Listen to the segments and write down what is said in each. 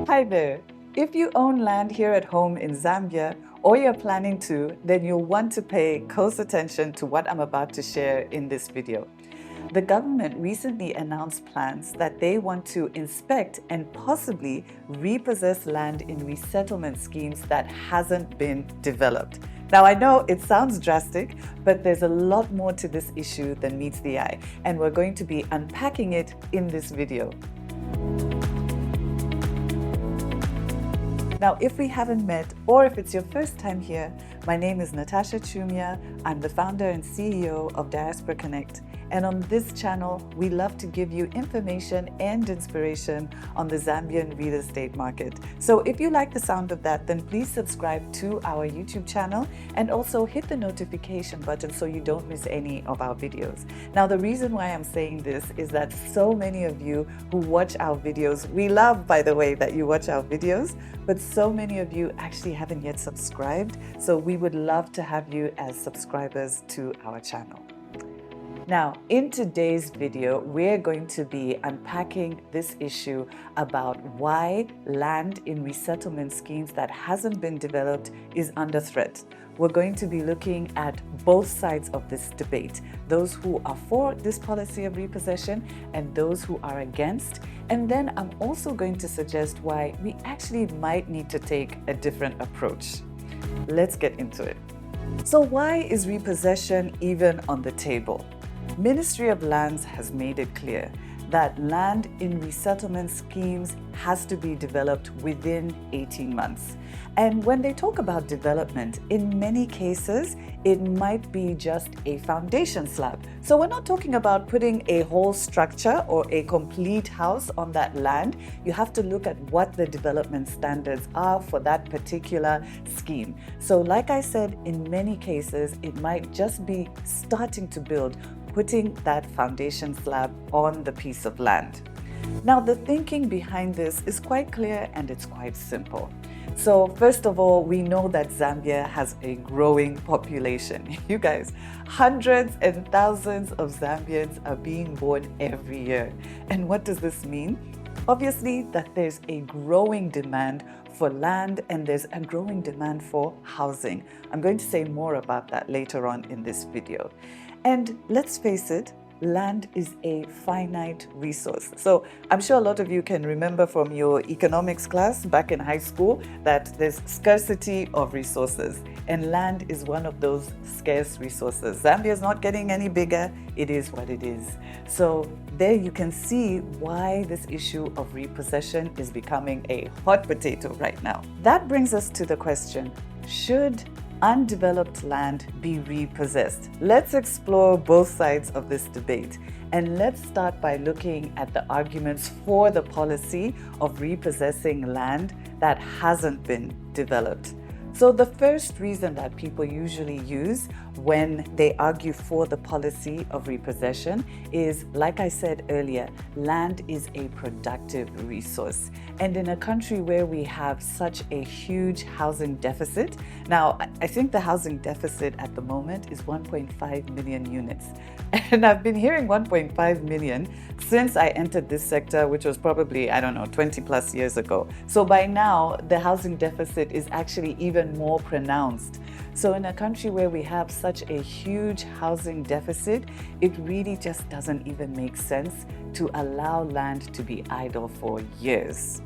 Hi there. If you own land here at home in Zambia or you're planning to, then you'll want to pay close attention to what I'm about to share in this video. The government recently announced plans that they want to inspect and possibly repossess land in resettlement schemes that hasn't been developed. Now, I know it sounds drastic, but there's a lot more to this issue than meets the eye, and we're going to be unpacking it in this video. Now, if we haven't met, or if it's your first time here, my name is Natasha Chumia. I'm the founder and CEO of Diaspora Connect. And on this channel, we love to give you information and inspiration on the Zambian real estate market. So if you like the sound of that, then please subscribe to our YouTube channel and also hit the notification button so you don't miss any of our videos. Now, the reason why I'm saying this is that so many of you who watch our videos, we love, by the way, that you watch our videos, but so many of you actually haven't yet subscribed. So we would love to have you as subscribers to our channel. Now, in today's video, we're going to be unpacking this issue about why land in resettlement schemes that hasn't been developed is under threat. We're going to be looking at both sides of this debate, those who are for this policy of repossession and those who are against. And then I'm also going to suggest why we actually might need to take a different approach. Let's get into it. So why is repossession even on the table? Ministry of Lands has made it clear that land in resettlement schemes has to be developed within 18 months. And when they talk about development, in many cases, it might be just a foundation slab. So we're not talking about putting a whole structure or a complete house on that land. You have to look at what the development standards are for that particular scheme. So like I said, in many cases, it might just be starting to build, putting that foundation slab on the piece of land. Now, the thinking behind this is quite clear and it's quite simple. So first of all, we know that Zambia has a growing population. You guys, hundreds and thousands of Zambians are being born every year. And what does this mean? Obviously, that there's a growing demand for land and there's a growing demand for housing. I'm going to say more about that later on in this video. And let's face it, land is a finite resource. So I'm sure a lot of you can remember from your economics class back in high school that there's scarcity of resources, and land is one of those scarce resources. Zambia is not getting any bigger. It is what it is. So there you can see why this issue of repossession is becoming a hot potato right now. That brings us to the question, should undeveloped land be repossessed? Let's explore both sides of this debate. And let's start by looking at the arguments for the policy of repossessing land that hasn't been developed. So the first reason that people usually use when they argue for the policy of repossession is, like I said earlier, land is a productive resource. And in a country where we have such a huge housing deficit, now I think the housing deficit at the moment is 1.5 million units. And I've been hearing 1.5 million since I entered this sector, which was probably, 20 plus years ago. So by now, the housing deficit is actually even more pronounced. So in a country where we have such a huge housing deficit, it really just doesn't even make sense to allow land to be idle for years.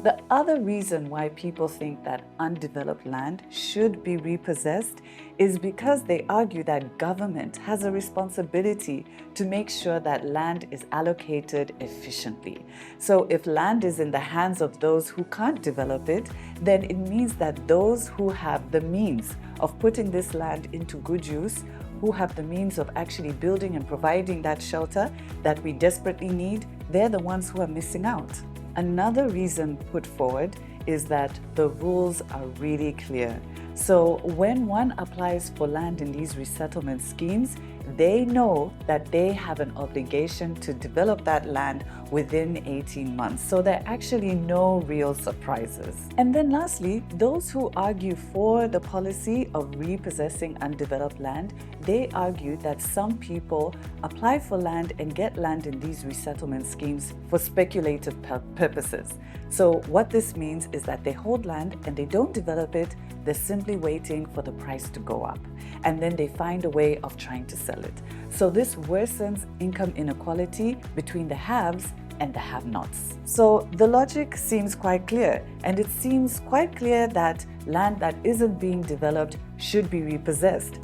The other reason why people think that undeveloped land should be repossessed is because they argue that government has a responsibility to make sure that land is allocated efficiently. So if land is in the hands of those who can't develop it, then it means that those who have the means of putting this land into good use, who have the means of actually building and providing that shelter that we desperately need, they're the ones who are missing out. Another reason put forward is that the rules are really clear. So when one applies for land in these resettlement schemes, they know that they have an obligation to develop that land within 18 months. So there are actually no real surprises. And then lastly, those who argue for the policy of repossessing undeveloped land, they argue that some people apply for land and get land in these resettlement schemes for speculative purposes. So what this means is that they hold land and they don't develop it, they're simply waiting for the price to go up. And then they find a way of trying to sell it. So this worsens income inequality between the haves and the have-nots. So the logic seems quite clear, and it seems quite clear that land that isn't being developed should be repossessed.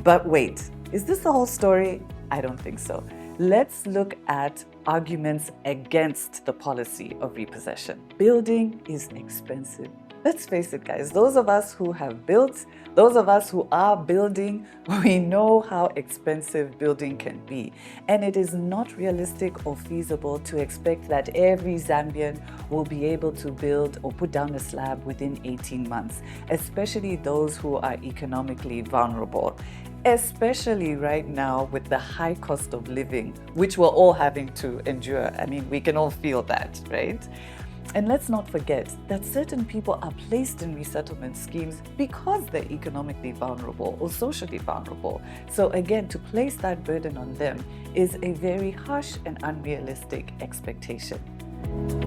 But wait, is this the whole story? I don't think so. Let's look at arguments against the policy of repossession. Building is expensive. Let's face it, guys, those of us who have built, those of us who are building, we know how expensive building can be. And it is not realistic or feasible to expect that every Zambian will be able to build or put down a slab within 18 months, especially those who are economically vulnerable. Especially right now with the high cost of living, which we're all having to endure. I mean, we can all feel that, right? And let's not forget that certain people are placed in resettlement schemes because they're economically vulnerable or socially vulnerable. So again, to place that burden on them is a very harsh and unrealistic expectation.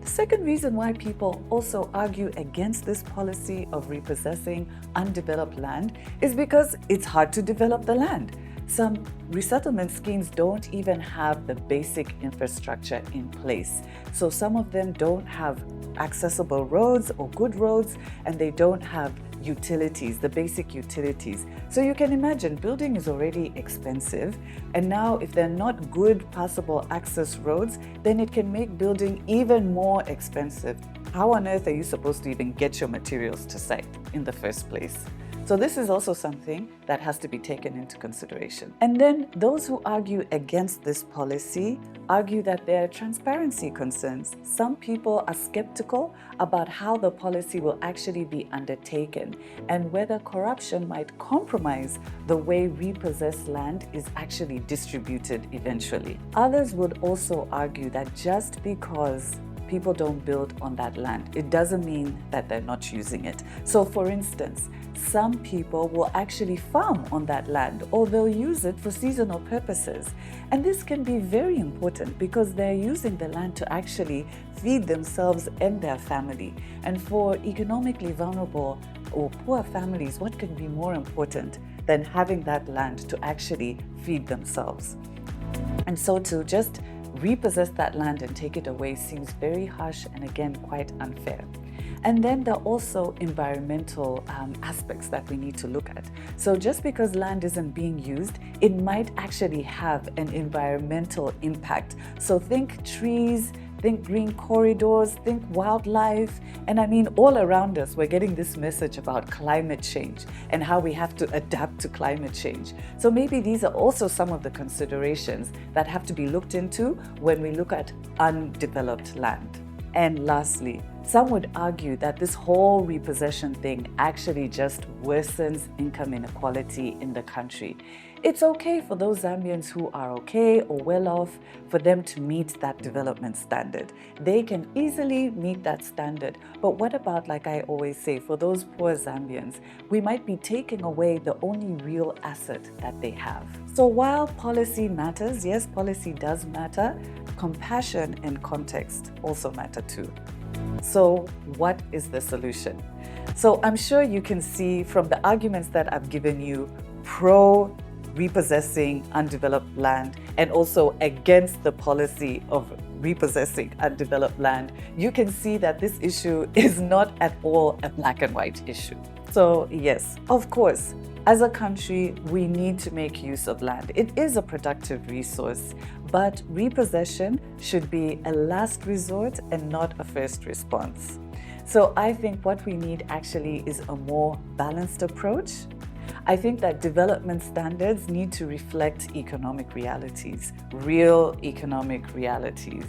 The second reason why people also argue against this policy of repossessing undeveloped land is because it's hard to develop the land. Some resettlement schemes don't even have the basic infrastructure in place. So some of them don't have accessible roads or good roads, and they don't have utilities, the basic utilities. So you can imagine building is already expensive, and now if they're not good passable access roads, then it can make building even more expensive. How on earth are you supposed to even get your materials to site in the first place? So this is also something that has to be taken into consideration. And then those who argue against this policy argue that there are transparency concerns. Some people are skeptical about how the policy will actually be undertaken and whether corruption might compromise the way repossessed land is actually distributed eventually. Others would also argue that just because people don't build on that land, it doesn't mean that they're not using it. So for instance, some people will actually farm on that land or they'll use it for seasonal purposes. And this can be very important because they're using the land to actually feed themselves and their family. And for economically vulnerable or poor families, what can be more important than having that land to actually feed themselves? And so to just repossess that land and take it away seems very harsh and again quite unfair. And then there are also environmental aspects that we need to look at. So just because land isn't being used, it might actually have an environmental impact. So think trees, think green corridors, think wildlife. And I mean, all around us, we're getting this message about climate change and how we have to adapt to climate change. So maybe these are also some of the considerations that have to be looked into when we look at undeveloped land. And lastly, some would argue that this whole repossession thing actually just worsens income inequality in the country. It's okay for those Zambians who are okay or well off for them to meet that development standard. They can easily meet that standard. But what about, like I always say, for those poor Zambians, we might be taking away the only real asset that they have. So while policy matters, yes, policy does matter, compassion and context also matter too. So what is the solution? So I'm sure you can see from the arguments that I've given you, pro repossessing undeveloped land and also against the policy of repossessing undeveloped land, you can see that this issue is not at all a black and white issue. So yes, of course, as a country, we need to make use of land. It is a productive resource, but repossession should be a last resort and not a first response. So I think what we need actually is a more balanced approach. I think that development standards need to reflect economic realities, real economic realities.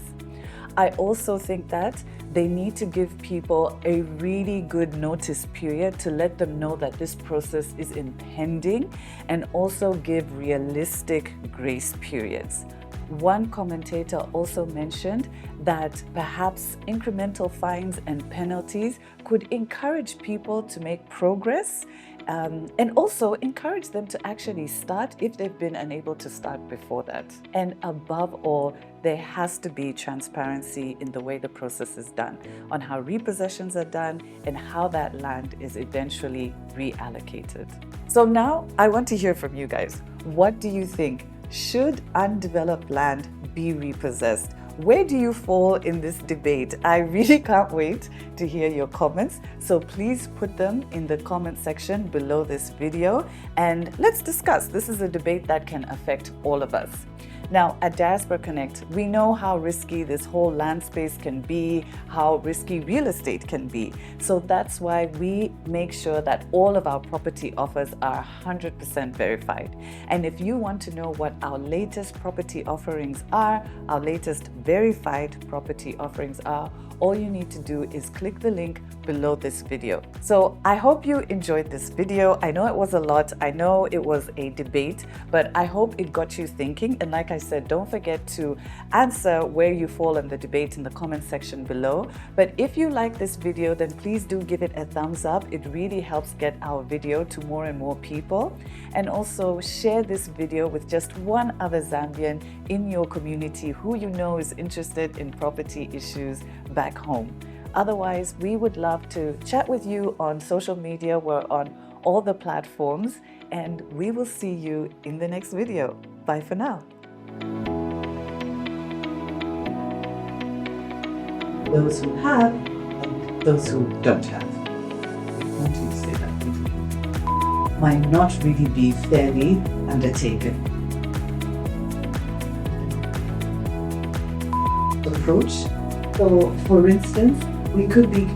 I also think that they need to give people a really good notice period to let them know that this process is impending, and also give realistic grace periods. One commentator also mentioned that perhaps incremental fines and penalties could encourage people to make progress, and also encourage them to actually start if they've been unable to start before that. And above all, there has to be transparency in the way the process is done, on how repossessions are done and how that land is eventually reallocated. So now I want to hear from you guys. What do you think? Should undeveloped land be repossessed? Where do you fall in this debate? I really can't wait to hear your comments. So please put them in the comment section below this video and let's discuss. This is a debate that can affect all of us. Now, at Diaspora Connect, we know how risky this whole land space can be, how risky real estate can be. So that's why we make sure that all of our property offers are 100% verified. And if you want to know what our latest property offerings are, our latest verified property offerings are, all you need to do is click the link below this video. So I hope you enjoyed this video. I know it was a lot. I know it was a debate, but I hope it got you thinking. And like I said, don't forget to answer where you fall in the debate in the comment section below. But if you like this video, then please do give it a thumbs up. It really helps get our video to more and more people. And also share this video with just one other Zambian in your community who you know is interested in property issues back home. Otherwise, we would love to chat with you on social media. We're on all the platforms, and we will see you in the next video. Bye for now. Those who have and those who don't have. I want you to say that might not really be fairly undertaken. Approach. So, for instance, we could be